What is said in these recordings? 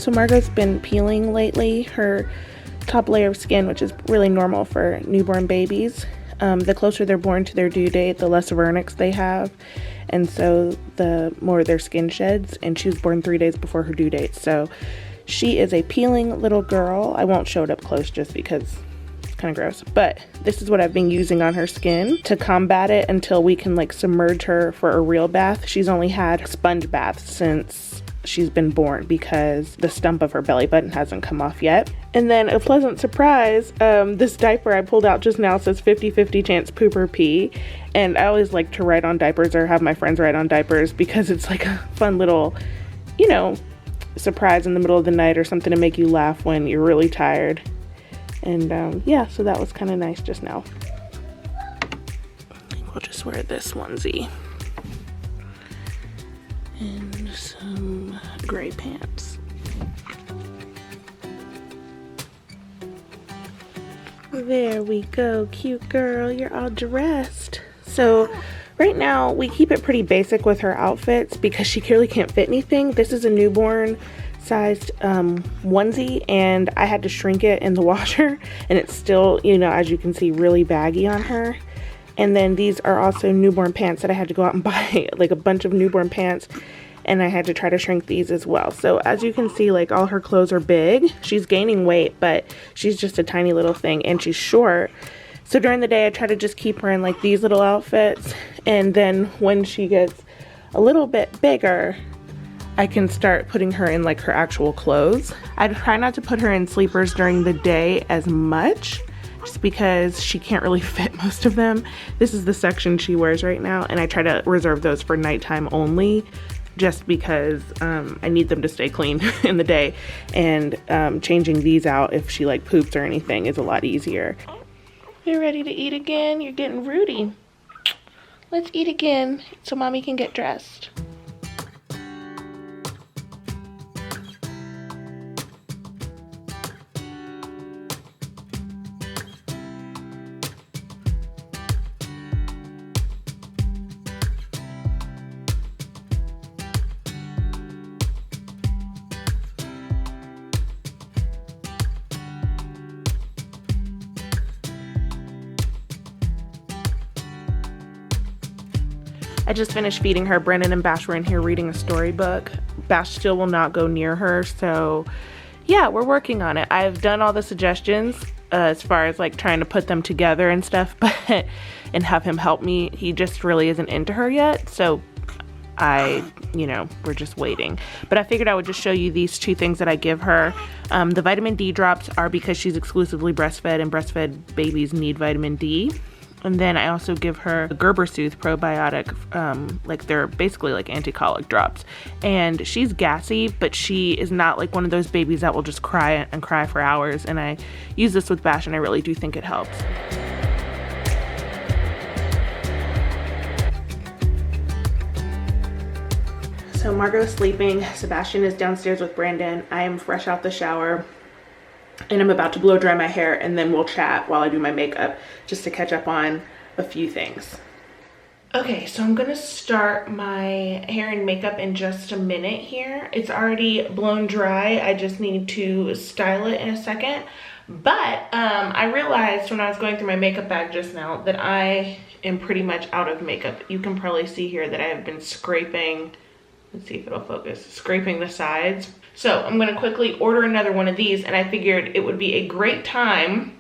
So Margot's been peeling lately. Her top layer of skin, which is really normal for newborn babies. The closer they're born to their due date, the less vernix they have, and so the more their skin sheds. And she was born 3 days before her due date, so she is a peeling little girl. I won't show it up close just because it's kind of gross, but this is what I've been using on her skin to combat it until we can like submerge her for a real bath. She's only had sponge baths since she's been born because the stump of her belly button hasn't come off yet. And then a pleasant surprise, this diaper I pulled out just now says 50-50 chance poop or pee, and I always like to write on diapers or have my friends write on diapers because it's like a fun little, you know, surprise in the middle of the night or something to make you laugh when you're really tired. And yeah, so that was kind of nice just now. I think we'll just wear this onesie and some gray pants. There we go, cute girl, you're all dressed. So right now we keep it pretty basic with her outfits because she clearly can't fit anything. This is a newborn sized onesie, and I had to shrink it in the washer, and it's still, you know, as you can see, really baggy on her. And then these are also newborn pants that I had to go out and buy, like a bunch of newborn pants, and I had to try to shrink these as well. So as you can see, like all her clothes are big. She's gaining weight, but she's just a tiny little thing, and she's short. So during the day I try to just keep her in like these little outfits, and then when she gets a little bit bigger, I can start putting her in like her actual clothes. I try not to put her in sleepers during the day as much, just because she can't really fit most of them. This is the section she wears right now, and I try to reserve those for nighttime only, just because I need them to stay clean in the day, and changing these out if she like poops or anything is a lot easier. You're ready to eat again? You're getting rooty. Let's eat again so mommy can get dressed. I just finished feeding her. Brandon and Bash were in here reading a storybook. Bash still will not go near her, so yeah, we're working on it. I've done all the suggestions as far as like trying to put them together and stuff, but and have him help me. He just really isn't into her yet, so you know, we're just waiting. But I figured I would just show you these two things that I give her. The vitamin D drops are because she's exclusively breastfed, and breastfed babies need vitamin D. And then I also give her a Gerber Soothe probiotic, like they're basically like anti-colic drops. And she's gassy, but she is not like one of those babies that will just cry and cry for hours. And I use this with Bash, and I really do think it helps. So Margot's sleeping, Sebastian is downstairs with Brandon. I am fresh out the shower, and I'm about to blow dry my hair, and then we'll chat while I do my makeup just to catch up on a few things. Okay, so I'm gonna start my hair and makeup in just a minute here. It's already blown dry. I just need to style it in a second. But I realized when I was going through my makeup bag just now that I am pretty much out of makeup. You can probably see here that I have been scraping, let's see if it'll focus, scraping the sides. So I'm gonna quickly order another one of these, and I figured it would be a great time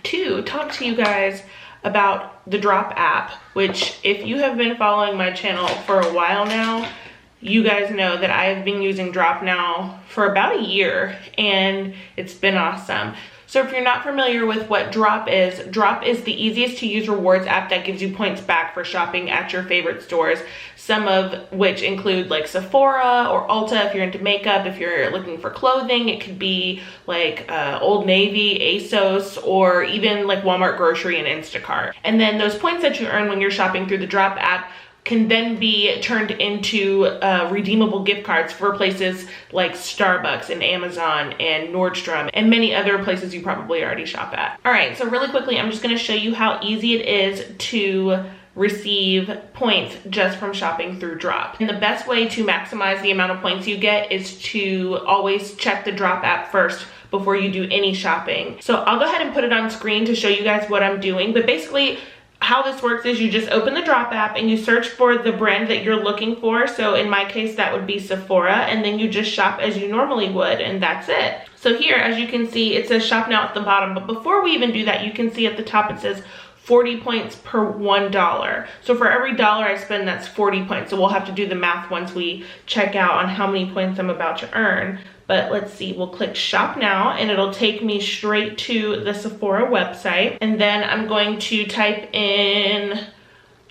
to talk to you guys about the Drop app, which if you have been following my channel for a while now, you guys know that I have been using Drop now for about a year, and it's been awesome. So if you're not familiar with what Drop is the easiest to use rewards app that gives you points back for shopping at your favorite stores, some of which include like Sephora or Ulta if you're into makeup. If you're looking for clothing, it could be like Old Navy, ASOS, or even like Walmart Grocery and Instacart. And then those points that you earn when you're shopping through the Drop app can then be turned into redeemable gift cards for places like Starbucks and Amazon and Nordstrom and many other places you probably already shop at. All right, so really quickly, I'm just gonna show you how easy it is to receive points just from shopping through Drop. And the best way to maximize the amount of points you get is to always check the Drop app first before you do any shopping. So I'll go ahead and put it on screen to show you guys what I'm doing. But basically, how this works is you just open the Drop app and you search for the brand that you're looking for. So in my case, that would be Sephora, and then you just shop as you normally would, and that's it. So here, as you can see, it says shop now at the bottom. But before we even do that, you can see at the top it says 40 points per $1. So for every dollar I spend, that's 40 points. So we'll have to do the math once we check out on how many points I'm about to earn. But let's see, we'll click shop now and it'll take me straight to the Sephora website. And then I'm going to type in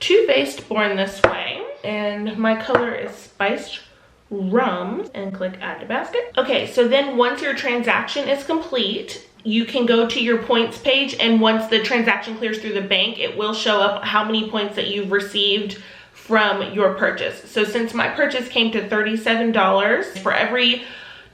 Too Faced Born This Way. And my color is Spiced Rum, and click add to basket. Okay, so then once your transaction is complete, you can go to your points page, and once the transaction clears through the bank, it will show up how many points that you've received from your purchase. So since my purchase came to $37, for every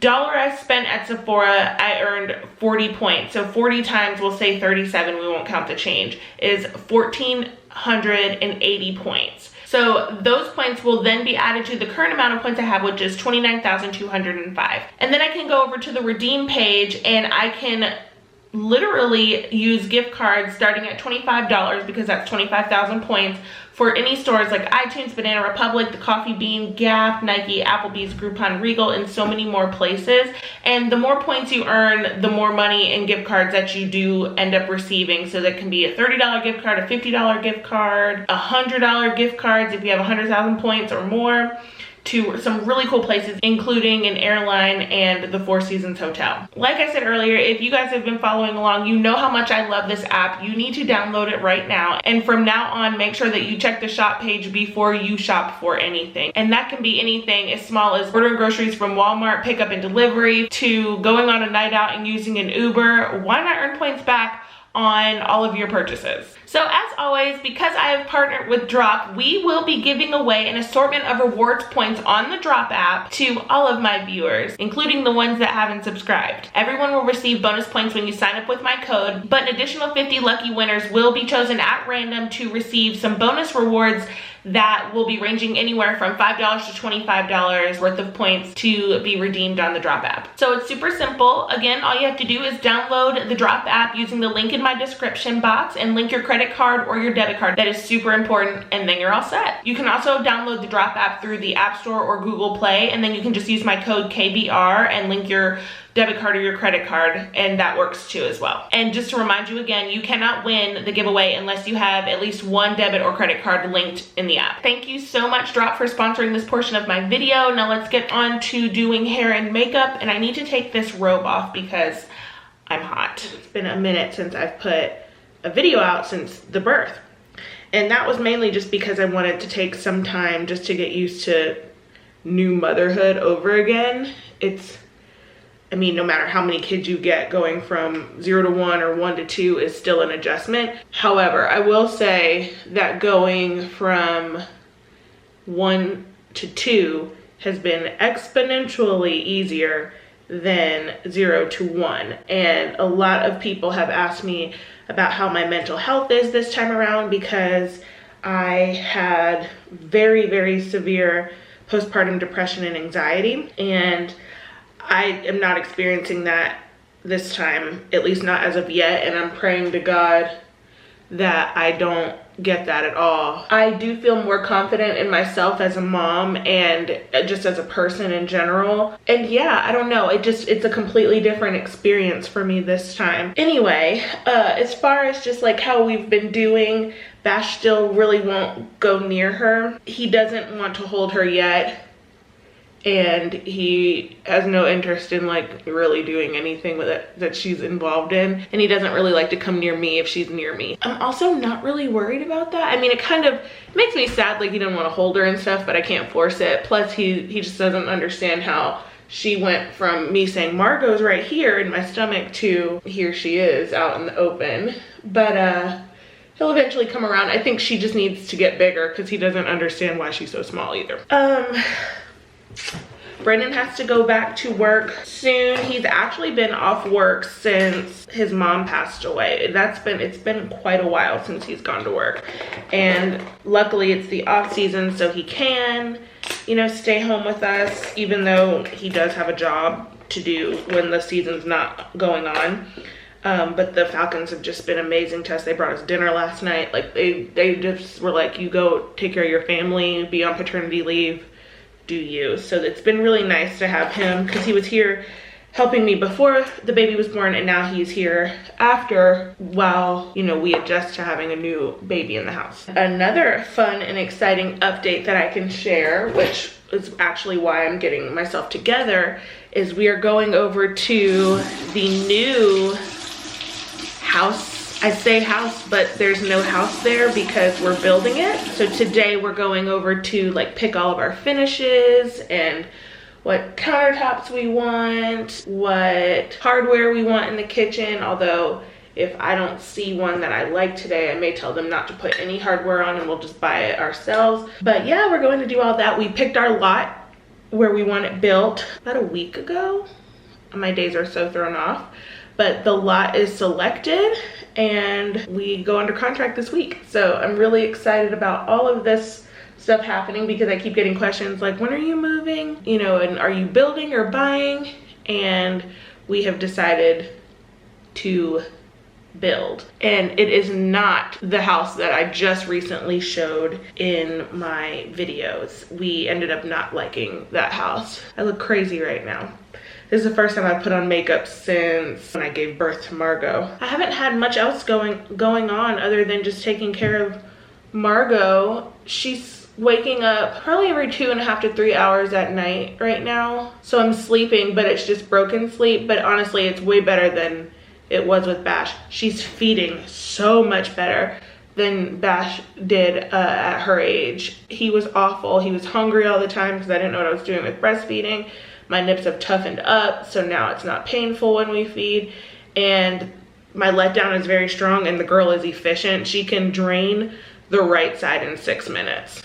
dollar I spent at Sephora, I earned 40 points. So 40 times, we'll say 37, we won't count the change, is 1,480 points. So those points will then be added to the current amount of points I have, which is 29,205. And then I can go over to the redeem page and I can literally use gift cards starting at $25, because that's 25,000 points, for any stores like iTunes, Banana Republic, The Coffee Bean, Gap, Nike, Applebee's, Groupon, Regal, and so many more places. And the more points you earn, the more money and gift cards that you do end up receiving. So that can be a $30 gift card, a $50 gift card, $100 gift cards if you have 100,000 points or more, to some really cool places, including an airline and the Four Seasons Hotel. Like I said earlier, if you guys have been following along, you know how much I love this app. You need to download it right now. And from now on, make sure that you check the shop page before you shop for anything. And that can be anything as small as ordering groceries from Walmart, pickup and delivery, to going on a night out and using an Uber. Why not earn points back on all of your purchases? So as always, because I have partnered with Drop, we will be giving away an assortment of rewards points on the Drop app to all of my viewers, including the ones that haven't subscribed. Everyone will receive bonus points when you sign up with my code, but an additional 50 lucky winners will be chosen at random to receive some bonus rewards that will be ranging anywhere from $5 to $25 worth of points to be redeemed on the Drop app. So it's super simple. Again, all you have to do is download the Drop app using the link in my description box and link your credit card or your debit card. That is super important, and then you're all set. You can also download the Drop app through the App Store or Google Play, and then you can just use my code KBR and link your debit card or your credit card, and that works too as well. And just to remind you again, you cannot win the giveaway unless you have at least one debit or credit card linked in the app. Thank you so much, Drop, for sponsoring this portion of my video. Now let's get on to doing hair and makeup, and I need to take this robe off because I'm hot. It's been a minute since I've put a video out since the birth, and that was mainly just because I wanted to take some time just to get used to new motherhood over again. I mean, no matter how many kids you get, going from 0 to 1 or 1 to 2 is still an adjustment. However, I will say that going from 1 to 2 has been exponentially easier than 0 to 1. And a lot of people have asked me about how my mental health is this time around, because I had very, very severe postpartum depression and anxiety, and I am not experiencing that this time, at least not as of yet, and I'm praying to God that I don't get that at all. I do feel more confident in myself as a mom and just as a person in general. And yeah, I don't know, it's a completely different experience for me this time. Anyway, as far as just like how we've been doing, Bash still really won't go near her. He doesn't want to hold her yet, and he has no interest in like really doing anything with it that she's involved in, and he doesn't really like to come near me if she's near me. I'm also not really worried about that. I mean, it kind of makes me sad, like he doesn't want to hold her and stuff, but I can't force it. Plus he just doesn't understand how she went from me saying Margot's right here in my stomach to here she is out in the open. But he'll eventually come around. I think she just needs to get bigger because he doesn't understand why she's so small either. Brendan has to go back to work soon. He's actually been off work since his mom passed away. It's been quite a while since he's gone to work. And luckily it's the off season, so he can, you know, stay home with us, even though he does have a job to do when the season's not going on. But the Falcons have just been amazing to us. They brought us dinner last night. Like they just were like, you go take care of your family, be on paternity leave, do you. So it's been really nice to have him, because he was here helping me before the baby was born, and now he's here after, while, you know, we adjust to having a new baby in the house. Another fun and exciting update that I can share, which is actually why I'm getting myself together, is we are going over to the new house. I say house, but there's no house there because we're building it. So today we're going over to like pick all of our finishes and what countertops we want, what hardware we want in the kitchen. Although if I don't see one that I like today, I may tell them not to put any hardware on and we'll just buy it ourselves. But yeah, we're going to do all that. We picked our lot where we want it built about a week ago. My days are so thrown off. But the lot is selected and we go under contract this week. So I'm really excited about all of this stuff happening, because I keep getting questions like, when are you moving? You know, and are you building or buying? And we have decided to build. And it is not the house that I just recently showed in my videos. We ended up not liking that house. I look crazy right now. This is the first time I've put on makeup since when I gave birth to Margot. I haven't had much else going on other than just taking care of Margot. She's waking up probably every 2.5 to 3 hours at night right now. So I'm sleeping, but it's just broken sleep. But honestly, it's way better than it was with Bash. She's feeding so much better than Bash did at her age. He was awful. He was hungry all the time because I didn't know what I was doing with breastfeeding. My nips have toughened up, so now it's not painful when we feed. And my letdown is very strong, and the girl is efficient. She can drain the right side in 6 minutes.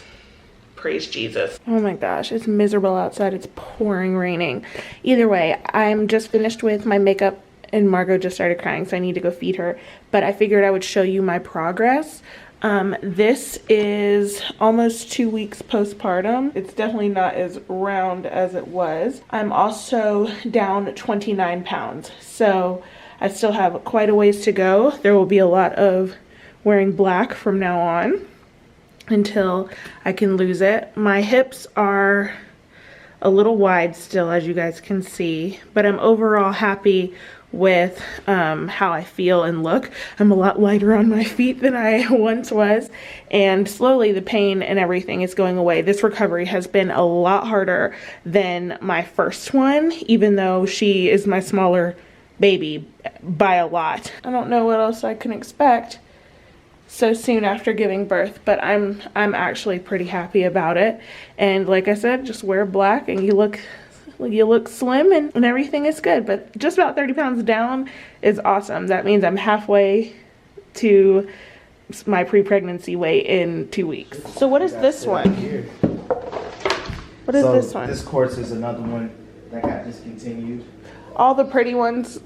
Praise Jesus. Oh my gosh, it's miserable outside. It's pouring raining. Either way, I'm just finished with my makeup and Margot just started crying, so I need to go feed her. But I figured I would show you my progress. This is almost 2 weeks postpartum. It's definitely not as round as it was. I'm also down 29 pounds. So I still have quite a ways to go. There will be a lot of wearing black from now on until I can lose it. My hips are a little wide still, as you guys can see, but I'm overall happy with how I feel and look. I'm a lot lighter on my feet than I once was, and slowly the pain and everything is going away. This recovery has been a lot harder than my first one, even though she is my smaller baby by a lot. I don't know what else I can expect so soon after giving birth, but I'm actually pretty happy about it. And like I said, just wear black and you look slim and everything is good. But just about 30 pounds down is awesome. That means I'm halfway to my pre-pregnancy weight in 2 weeks. So what is this one? What is this one? This course is another one that got discontinued. All the pretty ones,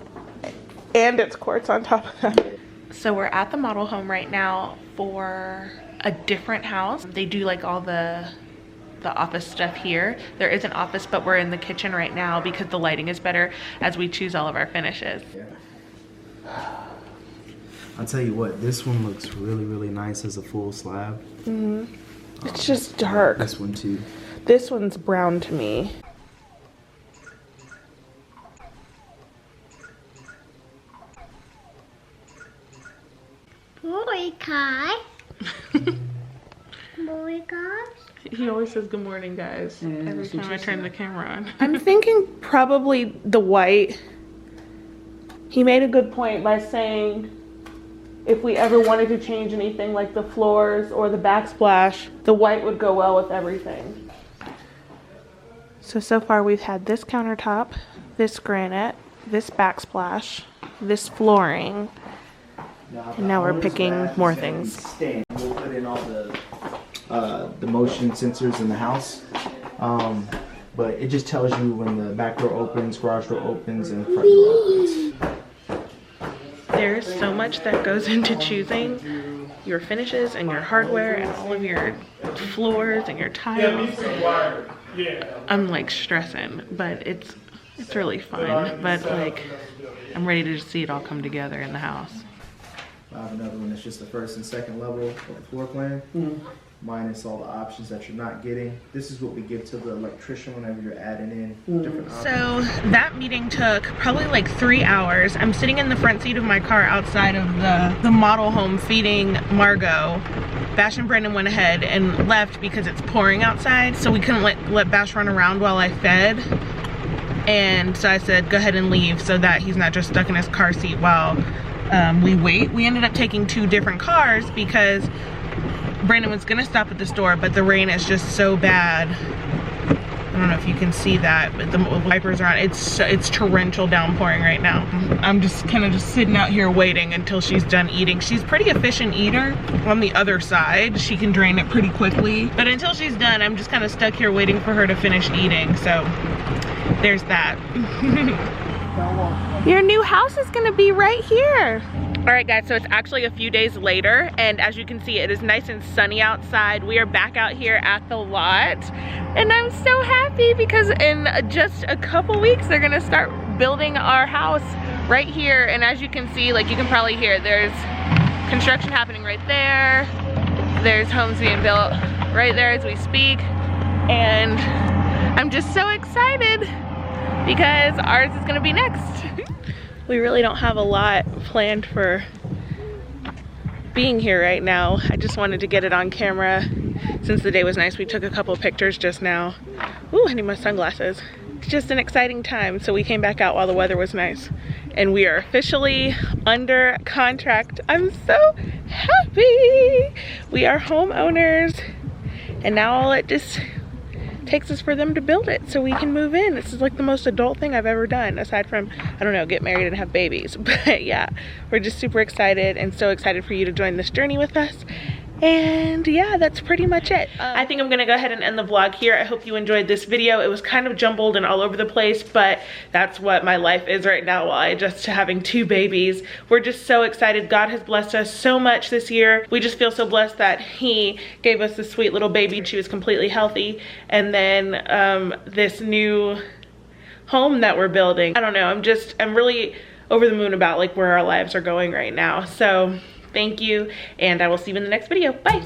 and it's quartz on top of that. So we're at the model home right now for a different house. They do like all the office stuff here. There is an office, but we're in the kitchen right now because the lighting is better as we choose all of our finishes. Yeah. I'll tell you what, this one looks really, really nice as a full slab. Mm-hmm. It's just dark. This one too. This one's brown to me. Boy, Kai. Boy, guys. He always says good morning, guys, every time I turn the camera on. I'm thinking probably the white. He made a good point by saying if we ever wanted to change anything like the floors or the backsplash, the white would go well with everything. So far we've had this countertop, this granite, this backsplash, this flooring, and now we're picking more things. We'll put in all the motion sensors in the house. but it just tells you when the back door opens, garage door opens, and front door opens. There's so much that goes into choosing your finishes and your hardware and all of your floors and your tiles. I'm like stressing, but it's really fun. But like, I'm ready to just see it all come together in the house. I have another one that's just the first and second level of the floor plan, minus all the options that you're not getting. This is what we give to the electrician whenever you're adding in different options. So that meeting took probably like 3 hours. I'm sitting in the front seat of my car outside of the model home feeding Margot. Bash and Brandon went ahead and left because it's pouring outside, so we couldn't let Bash run around while I fed. And so I said, go ahead and leave so that he's not just stuck in his car seat while we wait. We ended up taking 2 different cars because Brandon was gonna stop at the store, but the rain is just so bad. I don't know if you can see that, but the wipers are on. It's torrential downpouring right now. I'm just kind of sitting out here waiting until she's done eating. She's a pretty efficient eater. On the other side, she can drain it pretty quickly. But until she's done, I'm just kind of stuck here waiting for her to finish eating. So there's that. Your new house is gonna be right here. All right guys, so it's actually a few days later, and as you can see, it is nice and sunny outside. We are back out here at the lot, and I'm so happy because in just a couple weeks, they're gonna start building our house right here. And as you can see, like you can probably hear, there's construction happening right there. There's homes being built right there as we speak. And I'm just so excited because ours is gonna be next. We really don't have a lot planned for being here right now. I just wanted to get it on camera since the day was nice. We took a couple pictures just now. Ooh, I need my sunglasses. It's just an exciting time, so we came back out while the weather was nice. And we are officially under contract. I'm so happy. We are homeowners, and now all it just takes us for them to build it so we can move in. This is like the most adult thing I've ever done, aside from, I don't know, get married and have babies. But yeah, we're just super excited and so excited for you to join this journey with us. And yeah, that's pretty much it. I think I'm gonna go ahead and end the vlog here. I hope you enjoyed this video. It was kind of jumbled and all over the place, but that's what my life is right now while I just having 2 babies. We're just so excited. God has blessed us so much this year. We just feel so blessed that he gave us this sweet little baby. She was completely healthy. And then this new home that we're building. I don't know, I'm really over the moon about like where our lives are going right now. So thank you, and I will see you in the next video. Bye.